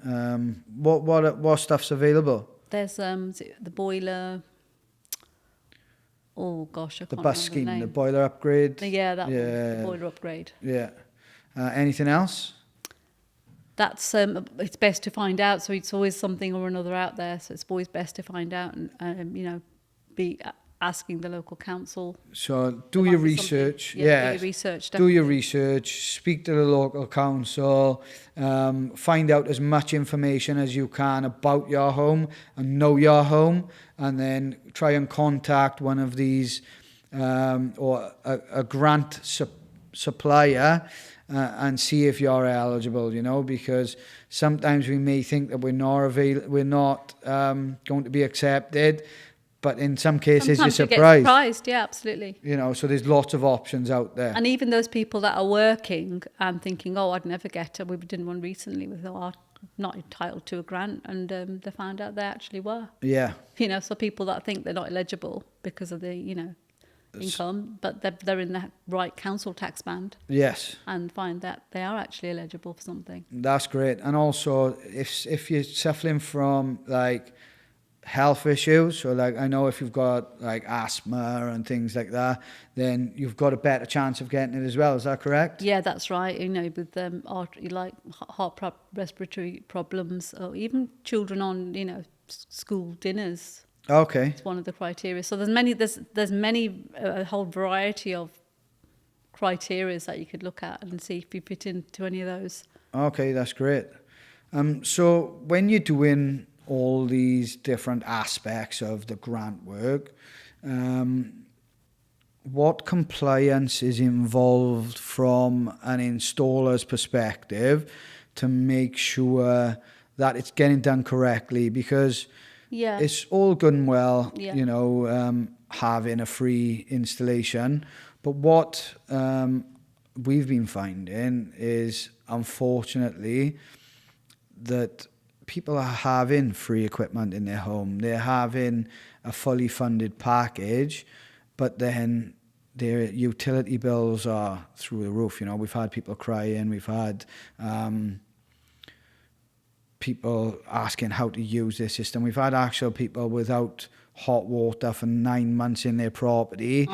What stuff's available? There's the boiler. Oh gosh, I The can't bus remember scheme, the the name. boiler upgrade. Yeah, that one, Yeah. the boiler upgrade. Yeah. Anything else? That's it's best to find out. So it's always something or another out there. So it's always best to find out and be asking the local council. So do your research. Yeah, do your research. Do your Definitely. research. Speak to the local council. Find out as much information as you can about your home and know your home, and then try and contact one of these or a grant supplier. And see if you're eligible, because sometimes we may think that we're not going to be accepted, but in some cases Sometimes you're you get surprised. surprised, yeah, absolutely. So there's lots of options out there. And even those people that are working and thinking, oh, I'd never get it. We did one recently with, not entitled to a grant, and they found out they actually were. Yeah. So people that think they're not eligible because of the, income, but they're in the right council tax band. Yes. And find that they are actually eligible for something. That's great. And also, if you're suffering from like health issues, so like I know if you've got like asthma and things like that, then you've got a better chance of getting it as well. Is that correct? Yeah, that's right. With heart respiratory problems, or even children on school dinners. Okay. It's one of the criteria. So there's a whole variety of criteria that you could look at and see if you fit into any of those. Okay, that's great. So when you're doing all these different aspects of the grant work, what compliance is involved from an installer's perspective to make sure that it's getting done correctly? Because it's all good and well, having a free installation. But what we've been finding is, unfortunately, that people are having free equipment in their home. They're having a fully funded package, but then their utility bills are through the roof. We've had people crying. We've had people asking how to use this system. We've had actual people without hot water for 9 months in their property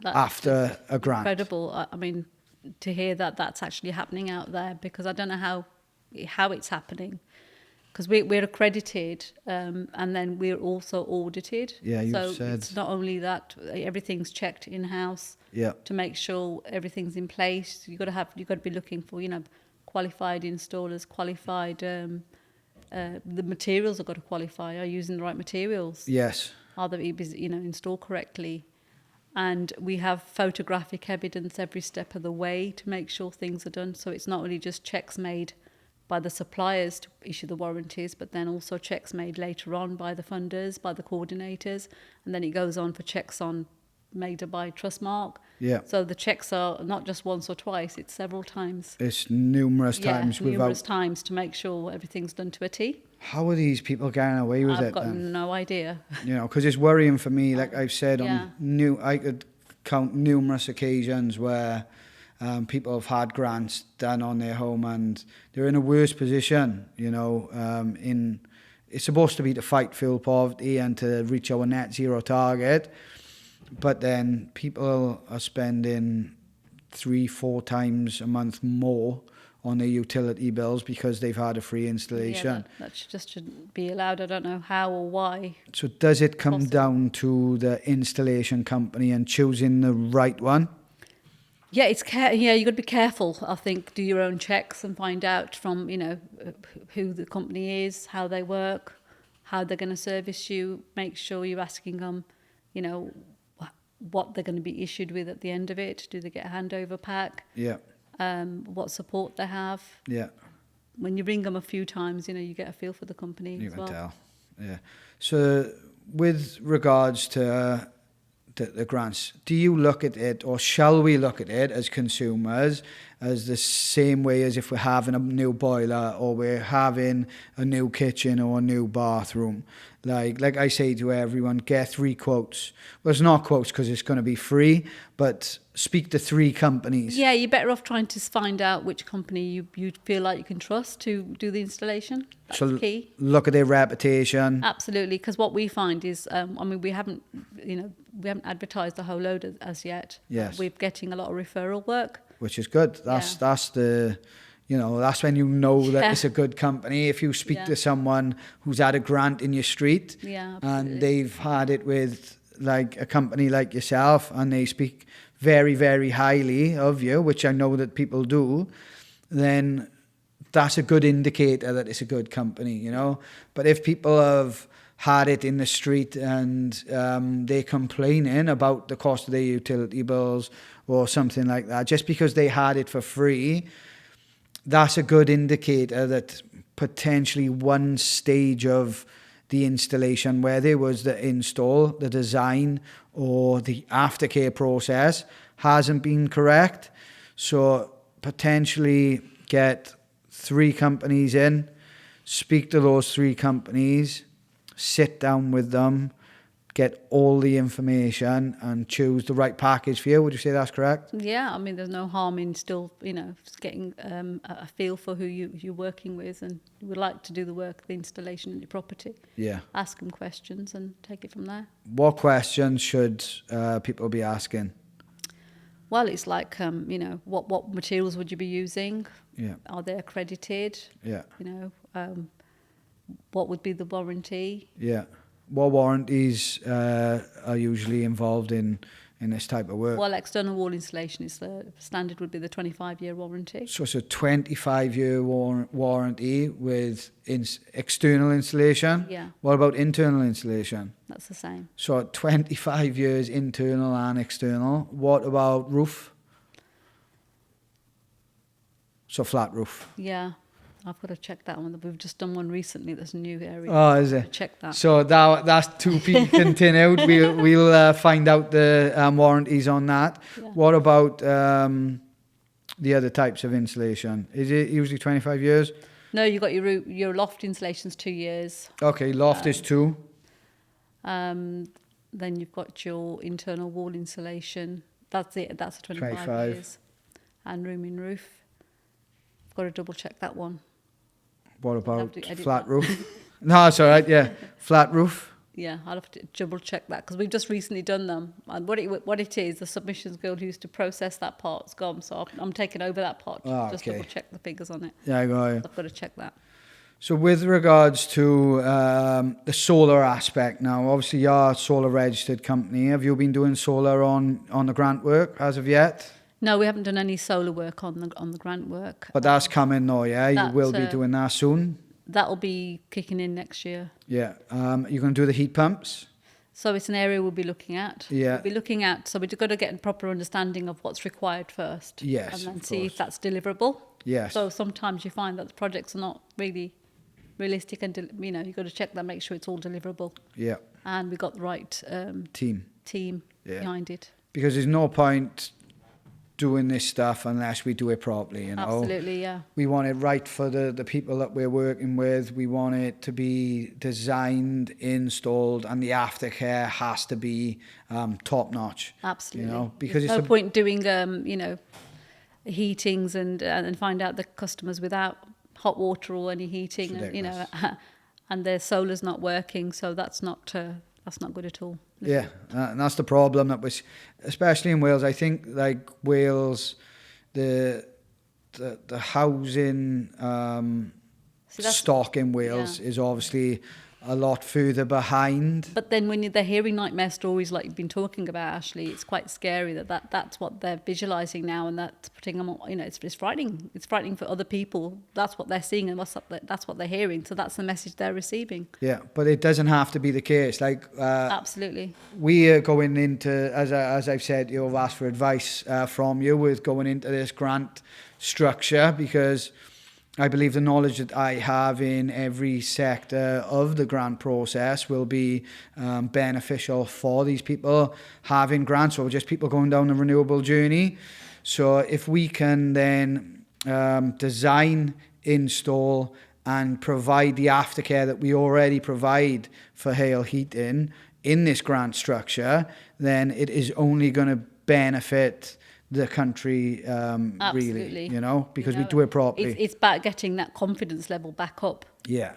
after a grant. Incredible. To hear that that's actually happening out there, because I don't know how it's happening, because we're accredited and then we're also audited. Yeah, you so said it's not only that, everything's checked in-house to make sure everything's in place. You've got to be looking for qualified installers, qualified the materials have got to qualify. Are you using the right materials? Yes. Are they installed correctly? And we have photographic evidence every step of the way to make sure things are done. So it's not only just checks made by the suppliers to issue the warranties, but then also checks made later on by the funders, by the coordinators, and then it goes on for checks made by Trustmark. Yeah. So the checks are not just once or twice; it's several times. It's numerous times. Numerous times to make sure everything's done to a T. How are these people getting away with it? I've got no idea. Because it's worrying for me. Like I've said, I could count numerous occasions where people have had grants done on their home and they're in a worse position. It's supposed to be to fight fuel poverty and to reach our net zero target, but then people are spending 3-4 times a month more on their utility bills because they've had a free installation. Yeah, that shouldn't be allowed. I don't know how or why. So does it come down to the installation company and choosing the right one? Yeah, you got to be careful. I think do your own checks and find out from who the company is, how they work, how they're going to service you. Make sure you're asking them, what they're going to be issued with at the end of it. Do they get a handover pack? Yeah. What support they have. Yeah. When you ring them a few times, you get a feel for the company you as can well. tell. Yeah. So with regards to the grants, do you look at it, or shall we look at it as consumers, as the same way as if we're having a new boiler or we're having a new kitchen or a new bathroom? Like I say to everyone, get 3 quotes. Well, it's not quotes because it's going to be free, but speak to 3 companies. Yeah, you're better off trying to find out which company you feel like you can trust to do the installation. That's key. Look at their reputation. Absolutely, because what we find is, we haven't advertised a whole load as yet. Yes. We're getting a lot of referral work. Which is good. That's the, that's when you know that it's a good company. If you speak to someone who's had a grant in your street and they've had it with like a company like yourself and they speak very, very highly of you, which I know that people do, then that's a good indicator that it's a good company, But if people have had it in the street and they're complaining about the cost of their utility bills or something like that, just because they had it for free, that's a good indicator that potentially one stage of the installation, whether it was the install, the design, or the aftercare process, hasn't been correct. So potentially get 3 companies in, speak to those 3 companies, sit down with them, get all the information and choose the right package for you. Would you say that's correct? Yeah, there's no harm in still, getting a feel for who you're working with, and you would like to do the work, the installation in your property. Yeah. Ask them questions and take it from there. What questions should people be asking? Well, it's like, what materials would you be using? Yeah. Are they accredited? Yeah. What would be the warranty? Yeah. What warranties are usually involved in this type of work? Well, external wall insulation is the standard, would be the 25-year warranty. So it's a 25-year warranty with external insulation? Yeah. What about internal insulation? That's the same. So 25 years internal and external. What about roof? So flat roof? Yeah. I've got to check that one. We've just done one recently. There's a new area. Oh, is it? Check that. So that's to be continued. We'll find out the warranties on that. Yeah. What about the other types of insulation? Is it usually 25 years? No, you've got your loft insulation's 2 years. Okay, loft is 2. Then you've got your internal wall insulation. That's it. That's a 25 years. And room in roof. I've got to double check that one. What about flat roof? No, it's all right, yeah. Flat roof? Yeah, I'll have to double check that because we've just recently done them. And what it is, the submissions girl who used to process that part's gone, so I'm taking over that part. Just double check the figures on it. Yeah, I got you. I've got to check that. So with regards to the solar aspect now, obviously you're a solar registered company. Have you been doing solar on the grant work as of yet? No, we haven't done any solar work on the grant work. But that's coming though, yeah? You will be doing that soon? That'll be kicking in next year. Yeah. You're going to do the heat pumps? So it's an area we'll be looking at. Yeah. We'll be looking at, so we've got to get a proper understanding of what's required first. Yes, and then see if that's deliverable. Yes. So sometimes you find that the projects are not really realistic and, you've got to check that, make sure it's all deliverable. Yeah. And we've got the right team behind it. Because there's no point doing this stuff unless we do it properly, Absolutely, yeah. We want it right for the people that we're working with. We want it to be designed, installed, and the aftercare has to be top notch. Absolutely. Because there's no point doing heatings and find out the customers without hot water or any heating, and their solar's not working, so that's not good at all. Yeah, and that's the problem that was, especially in Wales. I think like Wales, the housing stock in Wales is obviously a lot further behind. But then when they're hearing nightmare stories like you've been talking about, Ashley, it's quite scary that's what they're visualising now, and that's putting them on, it's frightening. It's frightening for other people. That's what they're seeing and that's what they're hearing. So that's the message they're receiving. Yeah, but it doesn't have to be the case. Like absolutely. We are going into, as I've said, you've asked for advice from you with going into this grant structure because I believe the knowledge that I have in every sector of the grant process will be beneficial for these people having grants, or just people going down the renewable journey. So if we can then design, install and provide the aftercare that we already provide for Hale Heating in this grant structure, then it is only going to benefit the country, really, because we do it properly. It's about getting that confidence level back up. Yeah.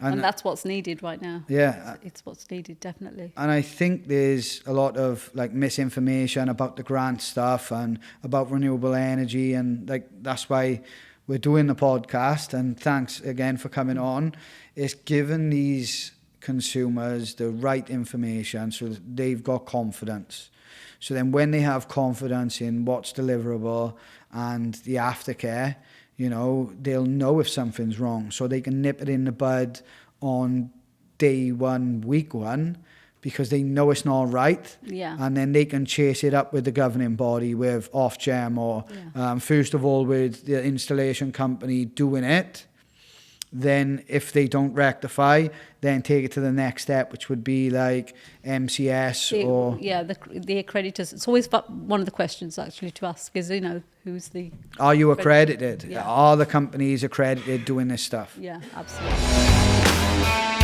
And that's what's needed right now. Yeah. It's what's needed, definitely. And I think there's a lot of misinformation about the grant stuff and about renewable energy, and that's why we're doing the podcast. And thanks again for coming on. It's given these consumers the right information so that they've got confidence. So then when they have confidence in what's deliverable and the aftercare, they'll know if something's wrong. So they can nip it in the bud on day one, week one, because they know it's not right. Yeah. And then they can chase it up with the governing body, with Ofgem, or first of all with the installation company doing it. Then if they don't rectify, then take it to the next step, which would be like MCS the accreditors. It's always one of the questions actually to ask is, who's the... Are you accredited? Yeah. Are the companies accredited doing this stuff? Yeah, absolutely.